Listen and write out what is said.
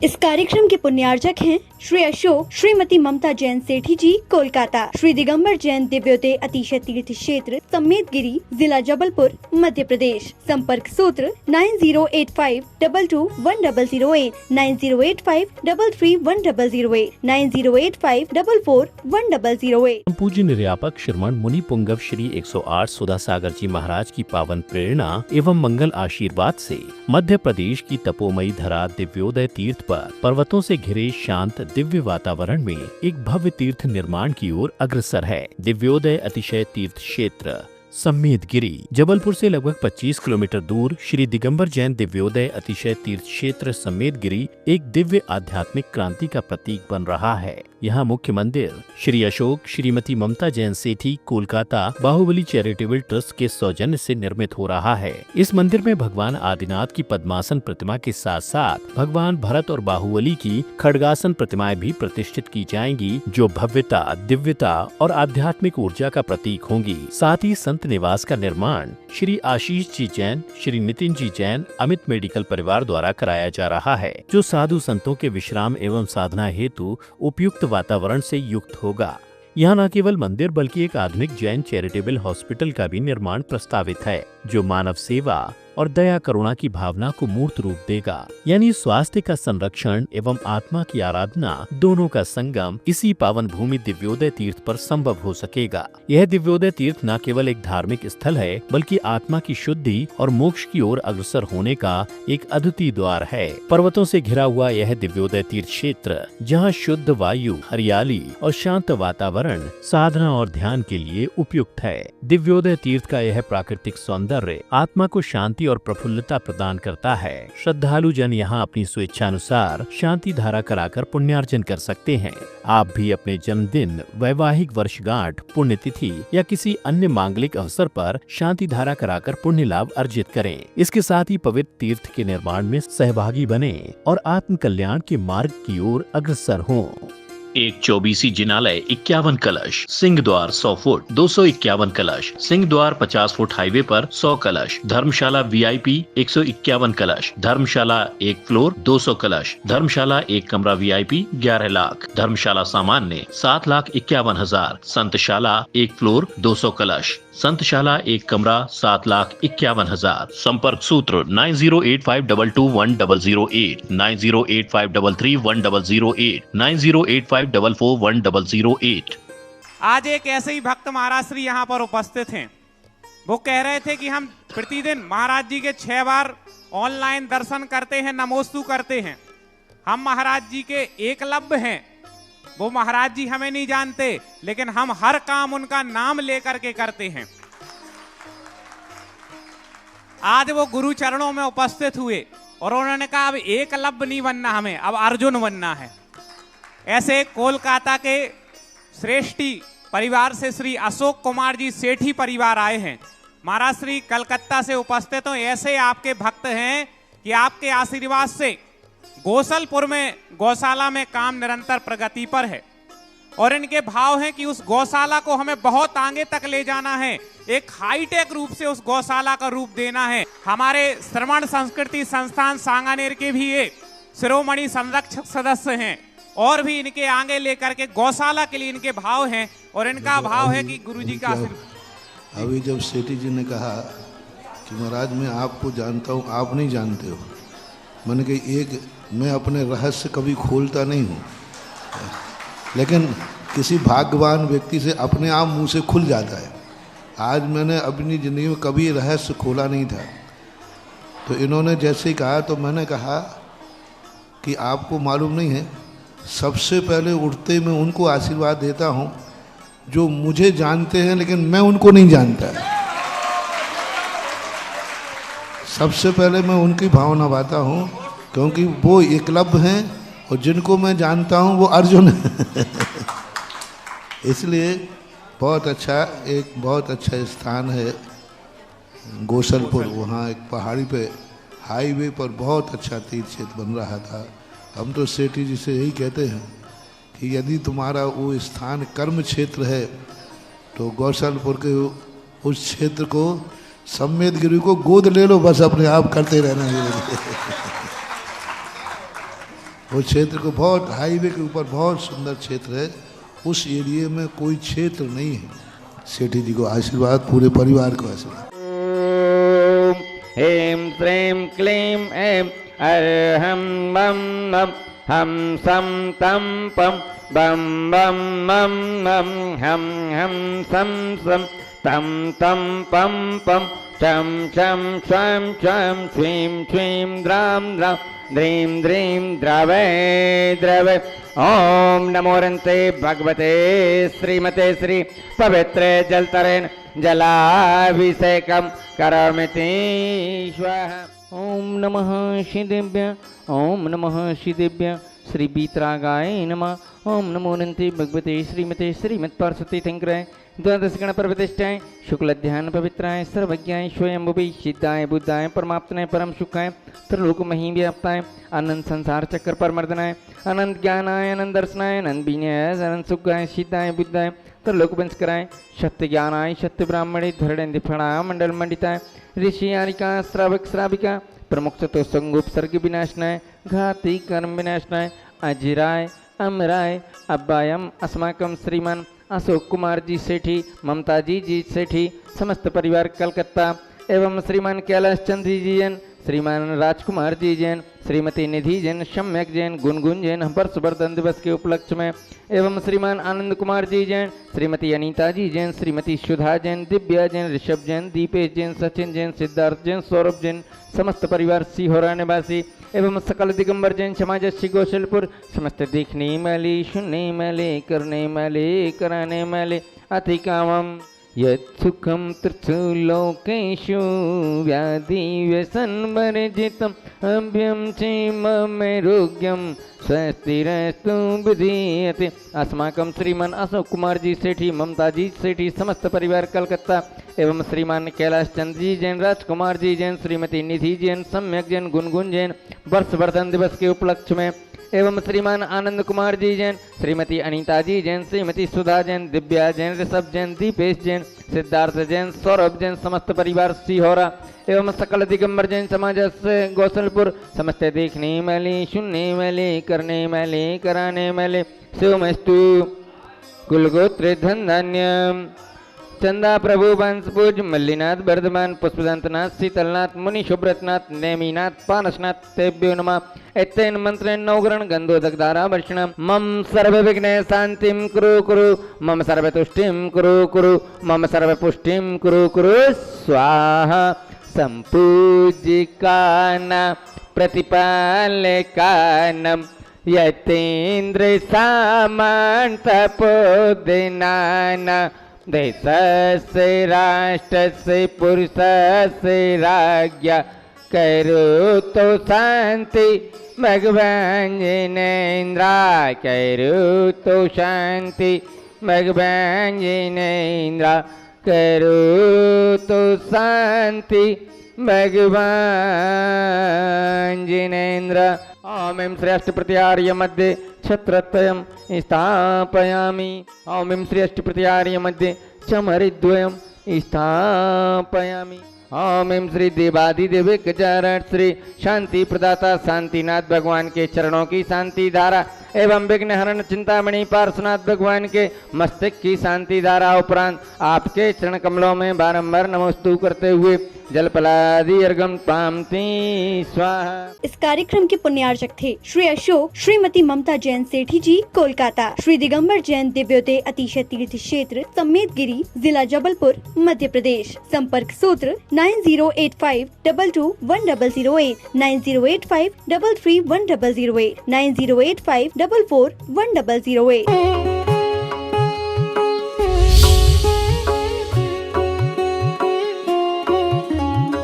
इस कार्यक्रम के पुण्यार्चक हैं श्री अशोक श्रीमती ममता जैन सेठी जी, कोलकाता। श्री दिगंबर जैन दिव्योदय अतिशय तीर्थ क्षेत्र समेतगिरी, जिला जबलपुर, मध्य प्रदेश। संपर्क सूत्र 9085221008, 9085331008, 9085441008। पूज्य निर्यापक श्रमण मुनि पुंगव श्री 108 सुधा सागर जी महाराज की पावन प्रेरणा एवं मंगल आशीर्वाद से मध्य प्रदेश की तपोमयी धरा दिव्योदय तीर्थ पर पर्वतों से घिरे शांत दिव्य वातावरण में एक भव्य तीर्थ निर्माण की ओर अग्रसर है। दिव्योदय अतिशय तीर्थ क्षेत्र समेतगिरी जबलपुर से लगभग 25 किलोमीटर दूर श्री दिगंबर जैन दिव्योदय अतिशय तीर्थ क्षेत्र समेतगिरी एक दिव्य आध्यात्मिक क्रांति का प्रतीक बन रहा है। यहाँ मुख्य मंदिर श्री अशोक श्रीमती ममता जैन सेठी, कोलकाता बाहुबली चैरिटेबल ट्रस्ट के सौजन्य से निर्मित हो रहा है। इस मंदिर में भगवान आदिनाथ की पद्मासन प्रतिमा के साथ साथ भगवान भरत और बाहुबली की खड्गासन प्रतिमाएं भी प्रतिष्ठित की जाएंगी, जो भव्यता, दिव्यता और आध्यात्मिक ऊर्जा का प्रतीक होंगी। साथ ही संत निवास का निर्माण श्री आशीष जी जैन, श्री नितिन जी जैन अमित मेडिकल परिवार द्वारा कराया जा रहा है, जो साधु संतों के विश्राम एवं साधना हेतु उपयुक्त वातावरण से युक्त होगा। यहाँ न केवल मंदिर बल्कि एक आधुनिक जैन चैरिटेबल हॉस्पिटल का भी निर्माण प्रस्तावित है, जो मानव सेवा और दया करुणा की भावना को मूर्त रूप देगा। यानी स्वास्थ्य का संरक्षण एवं आत्मा की आराधना दोनों का संगम इसी पावन भूमि दिव्योदय तीर्थ पर संभव हो सकेगा। यह दिव्योदय तीर्थ न केवल एक धार्मिक स्थल है, बल्कि आत्मा की शुद्धि और मोक्ष की ओर अग्रसर होने का एक अद्वितीय द्वार है। पर्वतों से घिरा हुआ यह दिव्योदय तीर्थ क्षेत्र, जहाँ शुद्ध वायु, हरियाली और शांत वातावरण साधना और ध्यान के लिए उपयुक्त है। दिव्योदय तीर्थ का यह प्राकृतिक सौंदर्य आत्मा को शांति और प्रफुल्लता प्रदान करता है। श्रद्धालु जन यहाँ अपनी स्वेच्छानुसार शांति धारा कराकर पुण्यार्जन कर सकते हैं। आप भी अपने जन्मदिन, वैवाहिक वर्षगांठ, पुण्यतिथि या किसी अन्य मांगलिक अवसर पर शांति धारा कराकर पुण्य लाभ अर्जित करें। इसके साथ ही पवित्र तीर्थ के निर्माण में सहभागी बने और आत्म कल्याण के मार्ग की ओर अग्रसर हों। एक 24 जिनालय 51 कलश, सिंह द्वार 100 फुट 251 कलश, सिंह द्वार 50 फुट हाईवे पर 100 कलश, धर्मशाला VIP 151 कलश, धर्मशाला 1 फ्लोर 200 कलश, धर्मशाला 1 कमरा VIP 11 लाख, धर्मशाला सामान्य 7,51,000, संतशाला 1 फ्लोर 200 कलश, संतशाला 1 कमरा 7,51,000। संपर्क सूत्र 9085221008, 9085331008, 9085441008। आज एक ऐसे ही भक्त महाराज श्री यहाँ पर उपस्थित हैं। वो कह रहे थे कि हम प्रतिदिन महाराज जी के 6 बार ऑनलाइन दर्शन करते हैं, नमोस्तु करते हैं। हम महाराज जी के एकलव्य हैं। वो महाराज जी हमें नहीं जानते, लेकिन हम हर काम उनका नाम लेकर के करते हैं। आज वो गुरु चरणों में उपस्थित हुए और उन्होंने कहा अब एकलव्य नहीं बनना, हमें अब अर्जुन बनना है। ऐसे कोलकाता के श्रेष्ठी परिवार से श्री अशोक कुमार जी सेठी परिवार आए हैं। महाराज श्री कलकत्ता से उपस्थित हो। ऐसे आपके भक्त हैं कि आपके आशीर्वाद से गोसलपुर में गौशाला में काम निरंतर प्रगति पर है और इनके भाव हैं कि उस गौशाला को हमें बहुत आगे तक ले जाना है, एक हाईटेक रूप से उस गौशाला का रूप देना है। हमारे श्रमण संस्कृति संस्थान सांगानेर के भी ये शिरोमणि संरक्षक सदस्य हैं और भी इनके आगे लेकर के गौशाला के लिए इनके भाव हैं और इनका भाव है कि गुरुजी का आशीर्वाद। अभी जब सेठी जी ने कहा कि महाराज मैं आपको जानता हूँ, आप नहीं जानते हो, मैंने कहा मैं अपने रहस्य कभी खोलता नहीं हूँ, लेकिन किसी भाग्यवान व्यक्ति से अपने आप मुंह से खुल जाता है। आज मैंने अपनी ज़िंदगी में कभी रहस्य खोला नहीं था, तो इन्होंने जैसे ही कहा तो मैंने कहा कि आपको मालूम नहीं है, सबसे पहले उठते मैं उनको आशीर्वाद देता हूँ जो मुझे जानते हैं लेकिन मैं उनको नहीं जानता। सबसे पहले मैं उनकी भावना बाता हूँ, क्योंकि वो एकलव्य हैं और जिनको मैं जानता हूँ वो अर्जुन है। इसलिए बहुत अच्छा स्थान है गोसलपुर। वहाँ एक पहाड़ी पे हाईवे पर बहुत अच्छा तीर्थ क्षेत्र बन रहा था। हम तो सेठी जी से यही कहते हैं कि यदि तुम्हारा वो स्थान कर्म क्षेत्र है तो गौसलपुर के उस क्षेत्र को, समेतगिरी को गोद ले लो, बस अपने आप करते रहना। वो क्षेत्र को बहुत हाईवे के ऊपर बहुत सुंदर क्षेत्र है, उस एरिया में कोई क्षेत्र नहीं है। सेठी जी को आशीर्वाद, पूरे परिवार को आशीर्वाद। ह्रीं श्रीं क्लीं ऐं अर्हं बम बम हम सम तम पम बम बम मम मम हम सम सम तम तम पम पम चम चम स्वं स्वं श्रीं श्रीं द्रां द्रां द्रीं द्रीं द्रवे द्रवे। ओम नमो रन्ते भगवते श्रीमते श्री पवित्रे जलतरेण जलाभिषेकं करोमीति स्वाहा। ओम नमः श्रीदेव्य ओम नमः श्रीदेव्य श्री बीतरागाय नमः। ओम नमो नन्ते भगवते श्रीमते श्रीमत्पार्वती तीर्थंकराय द्वादश गण प्रतिष्ठाय शुक्ल ध्यान पवित्राय सर्वज्ञाय स्वयंभुवे सिद्धाय बुद्धाय परमात्मने परम सुखाय त्रिलोक मही व्याप्ताय अनंत संसार चक्र पर मर्दनाय अनंत ज्ञानाय अनंत दर्शनाय अनंत विनयाय अनंत सुखाय सिद्धाय बुद्धाय त्रिलोक वंशकराय सत्य ज्ञानाय सत्य ब्राह्मणे धरणेन्द्र फणा मंडल मंडिताय ऋषि आरिका श्रावक श्राविका प्रमुख तो संगोप सर्ग विनाशनाय घाती कर्म विनाशनाय अजिराय अमराय अब्बायम अस्माकम श्रीमान अशोक कुमार जी सेठी, ममता जी सेठी, समस्त परिवार कलकत्ता एवं श्रीमान कैलाश चंद्र जी जैन, श्रीमान राजकुमार जी जैन, श्रीमती निधि जैन, सम्यक जैन, गुनगुन जैन वर्षवर्धन दिवस के उपलक्ष्य में एवं श्रीमान आनंद कुमार जी जैन, श्रीमती अनीता जी जैन, श्रीमती सुधा जैन, दिव्या जैन, ऋषभ जैन, दीपेश जैन, सचिन जैन, सिद्धार्थ जैन, सौरभ जैन, समस्त परिवार सीहोरा निवासी एवं सकल दिगंबर जैन समाज श्री कौशलपुर, समस्त देखने वाले, सुनने वाले, करने वाले, कराने वाले अति कामम यत्सुखम त्रिलोकेषु व्याधि व्यसनवर्जितम् अभ्यं क्षेममेरोग्यं स्वस्तिरस्तु विधीयते। अस्माकं श्रीमान अशोक कुमार जी सेठी, ममता जी सेठी, समस्त परिवार कलकत्ता एवं श्रीमान कैलाश चंद्र जी जैन, राजकुमार जी जैन, श्रीमती निधि जैन, सम्यक जैन, गुनगुन जैन वर्षवर्धन दिवस के उपलक्ष्य में एवं श्रीमान आनंद कुमार जी जैन, श्रीमती अनीता जी जैन, श्रीमती सुधा जैन, दिव्या जैन, ऋषभ जैन, दीपेश जैन, सिद्धार्थ जैन, सौरभ जैन, समस्त परिवार सीहोरा एवं सकल दिगंबर जैन समाज से गौसलपुर, समस्त देखने वाले, सुनने वाले, करने वाले, कराने वाले शिवमस्तु। कुलगोत्र धन धान्यम चंदा प्रभु वंशपूज मल्लीनाथ वर्धमान पुष्पदंतनाथ शीतलनाथ मुनि शुभ्रतनाथ नेमीनाथ पानसनाथ तेभ्यो नमः। एतेन मंत्रेण नवग्रहण गंधोदकधारा वर्षणम मम सर्व विघ्ने शांतिं कुरु कुरु मम सर्व तुष्टिं कुरु कुरु मम सर्व पुष्टिं कुरु कुरु स्वाहा। संपूजिकान प्रतिपालकानम यतेन्द्र सामान तपोदिनान देशस्य राष्ट्रस्य पुरुषस्य राज्ञा करोतु शांति भगवान जिनेन्द्र करोतु शांति भगवान जिनेन्द्र करोतु शांति भगवान जिनेन्द्र। ओम श्री अष्टप्रत्यार्य मध्ये छत्रत्रयं स्थापयामि। ओम श्री अष्टप्रत्यार्य मध्ये चमरिद्वयं स्थापयामि। ओम श्री देवादिदेव गजारण श्री शांति प्रदाता शांतिनाथ भगवान के चरणों की शांति धारा एवं विघ्न हरण चिंतामणि पार्श्वनाथ भगवान के मस्तक की शांति धारा उपरांत आपके चरण कमलों में बारंबार नमस्तु करते हुए जलपलादि अर्घम पामती स्वाहा। इस कार्यक्रम के पुण्यार्चक थे श्री अशोक श्रीमती ममता जैन सेठी जी कोलकाता, श्री दिगंबर जैन दिव्योदय अतिशय तीर्थ क्षेत्र समेतगिरी जिला जबलपुर मध्य प्रदेश। संपर्क सूत्र 9085221008 9085331008 9085441008।